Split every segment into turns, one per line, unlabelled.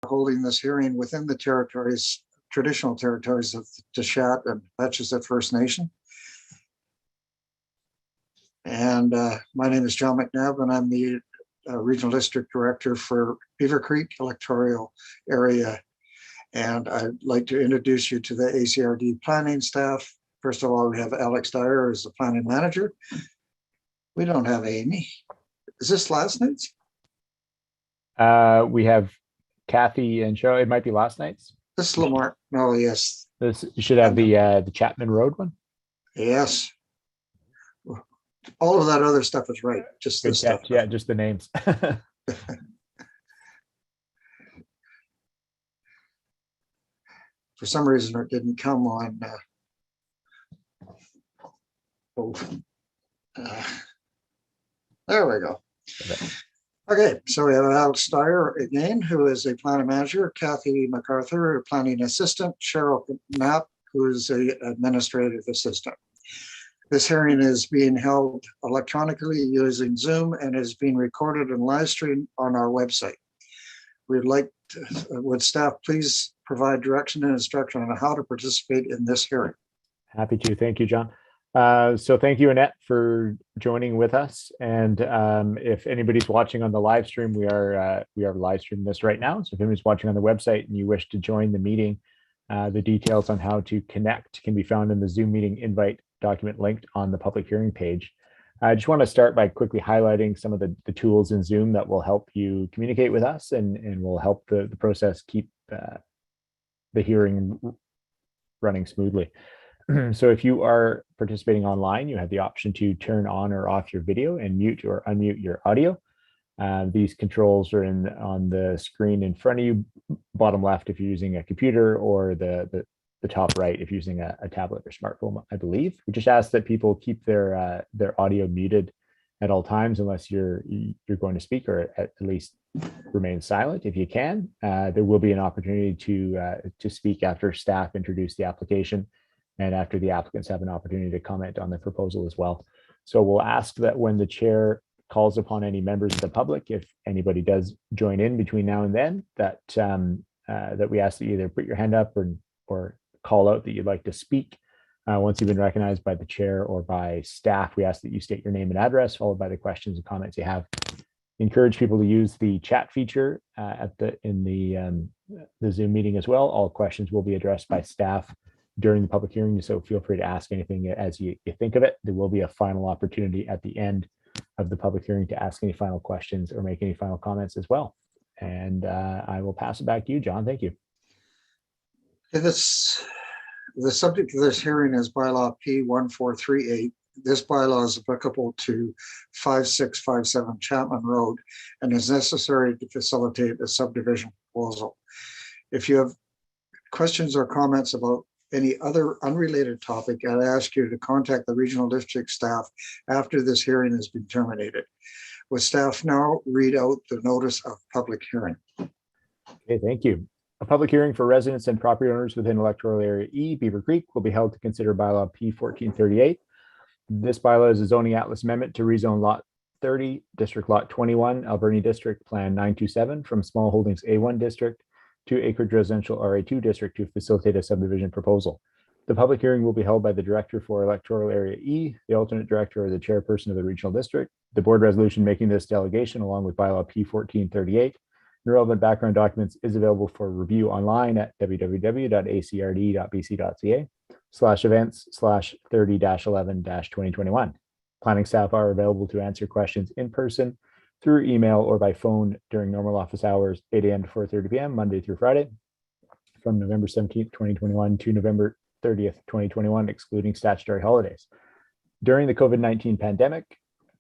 holding this hearing within the traditional territories of the Tishat and Petchesett First Nation. And my name is John McNabb, and I'm the Regional District Director for Beaver Creek electoral area. And I'd like to introduce you to the ACRD planning staff. First of all, we have Alex Dyer as the planning manager. We don't have Amy. Is this last night's?
We have Kathy and Cheryl. It might be last night's.
This is Lamar. Oh, yes.
This you should have the Chapman Road one.
Yes. All of that other stuff is right. Just this stuff.
Yeah, just the names.
For some reason, it didn't come on. There we go. Okay, so we have Alex Dyer again, who is a planning manager, Kathy MacArthur, a planning assistant, Cheryl Knapp, who is the administrative assistant. This hearing is being held electronically using Zoom and is being recorded and live streamed on our website. Would staff please provide direction and instruction on how to participate in this hearing?
Happy to. Thank you, John. So thank you, Annette, for joining with us. And if anybody's watching on the live stream, we are live streaming this right now. So if anybody's watching on the website and you wish to join the meeting, the details on how to connect can be found in the Zoom meeting invite document linked on the public hearing page. I just want to start by quickly highlighting some of the tools in Zoom that will help you communicate with us and will help the process keep the hearing running smoothly. So if you are participating online, you have the option to turn on or off your video and mute or unmute your audio. These controls are on the screen in front of you, bottom left if you're using a computer, or the top right if you're using a tablet or smartphone, I believe. We just ask that people keep their audio muted at all times unless you're going to speak, or at least remain silent if you can. There will be an opportunity to speak after staff introduce the application and after the applicants have an opportunity to comment on the proposal as well. So we'll ask that when the chair calls upon any members of the public, if anybody does join in between now and then, that we ask that you either put your hand up or call out that you'd like to speak. Once you've been recognized by the chair or by staff, we ask that you state your name and address, followed by the questions and comments you have. Encourage people to use the chat feature in the Zoom meeting as well. All questions will be addressed by staff during the public hearing, so feel free to ask anything as you think of it. There will be a final opportunity at the end of the public hearing to ask any final questions or make any final comments as well. And I will pass it back to you, John. Thank you.
The subject of this hearing is bylaw P1438. This bylaw is applicable to 5657 Chapman Road and is necessary to facilitate a subdivision proposal. If you have questions or comments about any other unrelated topic, I'd ask you to contact the regional district staff after this hearing has been terminated. Will staff now read out the notice of public hearing?
Okay, thank you. A public hearing for residents and property owners within electoral area E, Beaver Creek, will be held to consider bylaw P1438. This bylaw is a zoning atlas amendment to rezone lot 30, district lot 21, Alberni district plan 927 from small holdings A1 district to acreage residential RA2 district to facilitate a subdivision proposal. The public hearing will be held by the director for electoral area E, the alternate director, or the chairperson of the regional district. The board resolution making this delegation, along with bylaw P1438 and relevant background documents, is available for review online at www.acrd.bc.ca/events/30-11-2021. Planning staff are available to answer questions in person, through email, or by phone during normal office hours, 8 a.m. to 4:30 p.m., Monday through Friday, from November 17th, 2021 to November 30th, 2021, excluding statutory holidays. During the COVID-19 pandemic,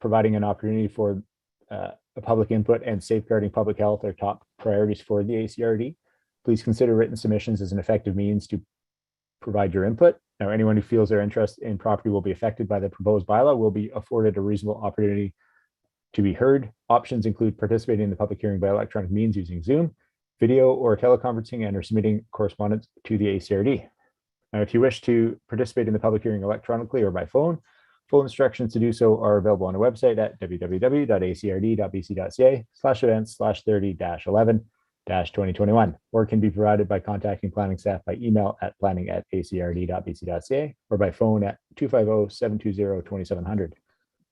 providing an opportunity for public input and safeguarding public health are top priorities for the ACRD. Please consider written submissions as an effective means to provide your input. Now, anyone who feels their interest in property will be affected by the proposed bylaw will be afforded a reasonable opportunity to be heard. Options include participating in the public hearing by electronic means using Zoom, video, or teleconferencing, and or submitting correspondence to the ACRD. Now, if you wish to participate in the public hearing electronically or by phone, full instructions to do so are available on our website at www.acrd.bc.ca/events/30-11. 2021, or can be provided by contacting planning staff by email at planning@acrd.bc.ca or by phone at 250-720-2700.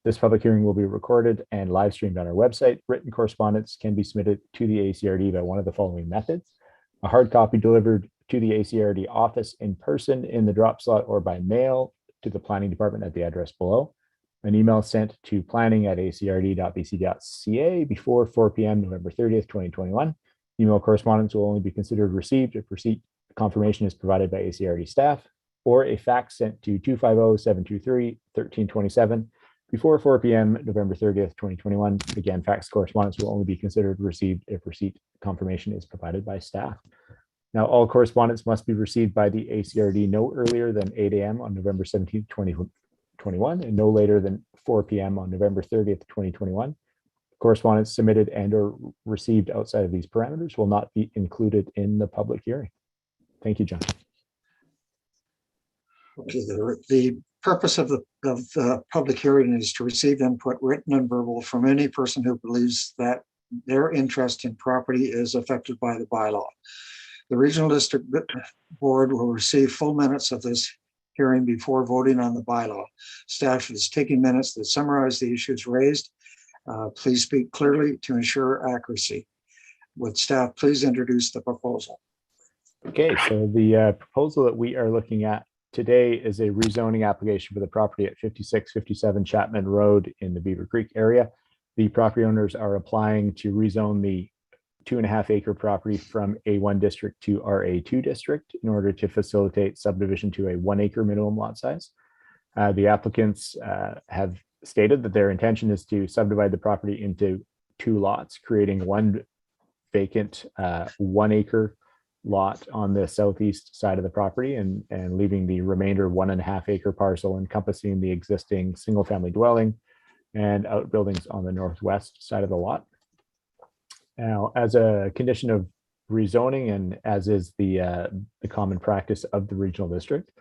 This public hearing will be recorded and live streamed on our website. Written correspondence can be submitted to the ACRD by one of the following methods: a hard copy delivered to the ACRD office in person in the drop slot or by mail to the planning department at the address below. An email sent to planning@acrd.bc.ca before 4 p.m. November 30th, 2021. Email correspondence will only be considered received if receipt confirmation is provided by ACRD staff, or a fax sent to 250-723-1327 before 4 p.m. November 30th, 2021. Again, fax correspondence will only be considered received if receipt confirmation is provided by staff. Now, all correspondence must be received by the ACRD no earlier than 8 a.m. on November 17th, 2021, and no later than 4 p.m. on November 30th, 2021. Correspondence submitted and or received outside of these parameters will not be included in the public hearing. Thank you, John.
Okay, the purpose of the public hearing is to receive input, written and verbal, from any person who believes that their interest in property is affected by the bylaw. The Regional District Board will receive full minutes of this hearing before voting on the bylaw. Staff is taking minutes that summarize the issues raised. Please speak clearly to ensure accuracy. Would staff please introduce the proposal?
Okay, so the proposal that we are looking at today is a rezoning application for the property at 5657 Chapman Road in the Beaver Creek area. The property owners are applying to rezone the 2.5 acre property from A1 district to RA2 district in order to facilitate subdivision to a 1 acre minimum lot size. The applicants have stated that their intention is to subdivide the property into 2 lots, creating one vacant 1 acre lot on the southeast side of the property and leaving the remainder 1.5 acre parcel encompassing the existing single family dwelling and outbuildings on the northwest side of the lot. Now, as a condition of rezoning, and as is the common practice of the regional district,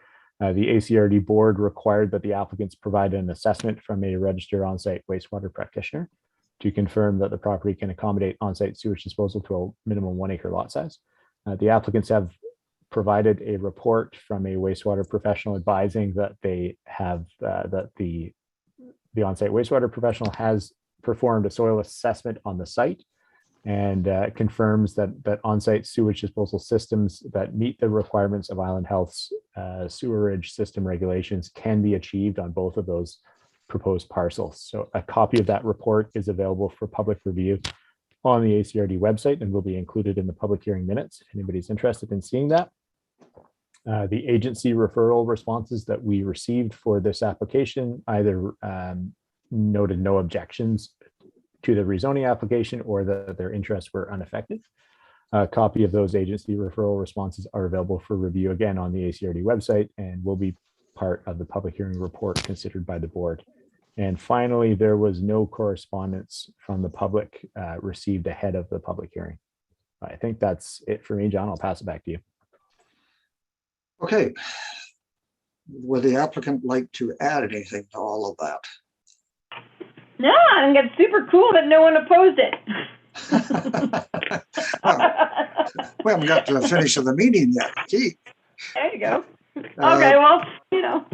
the ACRD board required that the applicants provide an assessment from a registered on-site wastewater practitioner to confirm that the property can accommodate on-site sewage disposal to a minimum 1 acre lot size. The applicants have provided a report from a wastewater professional advising that they have that the on-site wastewater professional has performed a soil assessment on the site and confirms that on-site sewage disposal systems that meet the requirements of Island Health's sewerage system regulations can be achieved on both of those proposed parcels. So a copy of that report is available for public review on the ACRD website and will be included in the public hearing minutes if anybody's interested in seeing that. The agency referral responses that we received for this application either noted no objections to the rezoning application or that their interests were unaffected. A copy of those agency referral responses are available for review again on the ACRD website and will be part of the public hearing report considered by the board. And finally, there was no correspondence from the public received ahead of the public hearing. I think that's it for me, John. I'll pass it back to you.
Okay. Would the applicant like to add anything to all of that?
No, I think it's super cool that no one opposed it.
Well, we haven't got to the finish of the meeting yet. Gee.
There you go. Okay, well, you know.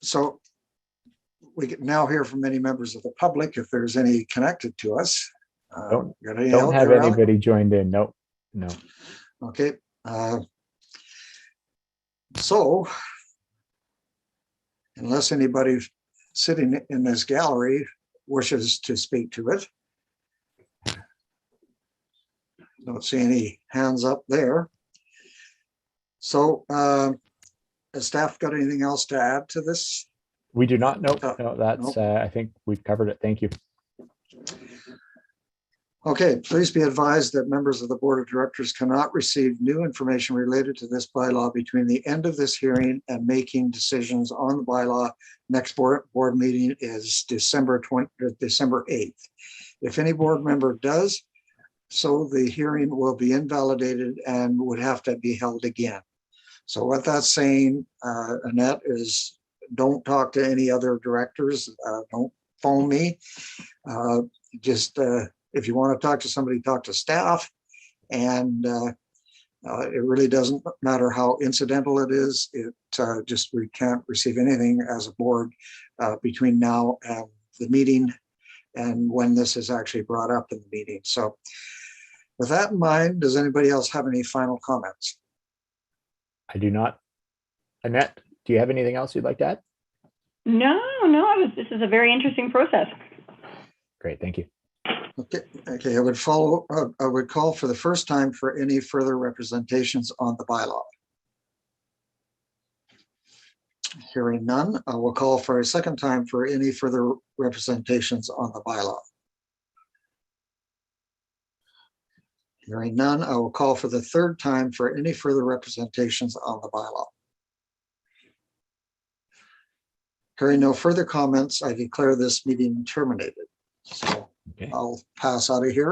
So we can now hear from any members of the public if there's any connected to us.
Don't have anybody joined in. Nope. No.
Okay. So unless anybody sitting in this gallery wishes to speak to it, don't see any hands up there. So has staff got anything else to add to this?
We do not. Nope. No, that's I think we've covered it. Thank you.
Okay, please be advised that members of the board of directors cannot receive new information related to this bylaw between the end of this hearing and making decisions on the bylaw. Next board meeting is December 8th. If any board member does, so the hearing will be invalidated and would have to be held again. So what that's saying, Annette, is don't talk to any other directors. Don't phone me. Just if you want to talk to somebody, talk to staff. And it really doesn't matter how incidental it is. It just, we can't receive anything as a board between now and the meeting and when this is actually brought up in the meeting. So with that in mind, does anybody else have any final comments?
I do not. Annette, do you have anything else you'd like to add?
No, this is a very interesting process.
Great, thank you.
Okay, I would call for the first time for any further representations on the bylaw. Hearing none, I will call for a second time for any further representations on the bylaw. Hearing none, I will call for the third time for any further representations on the bylaw. Hearing no further comments, I declare this meeting terminated. So
Okay.
I'll pass out of here.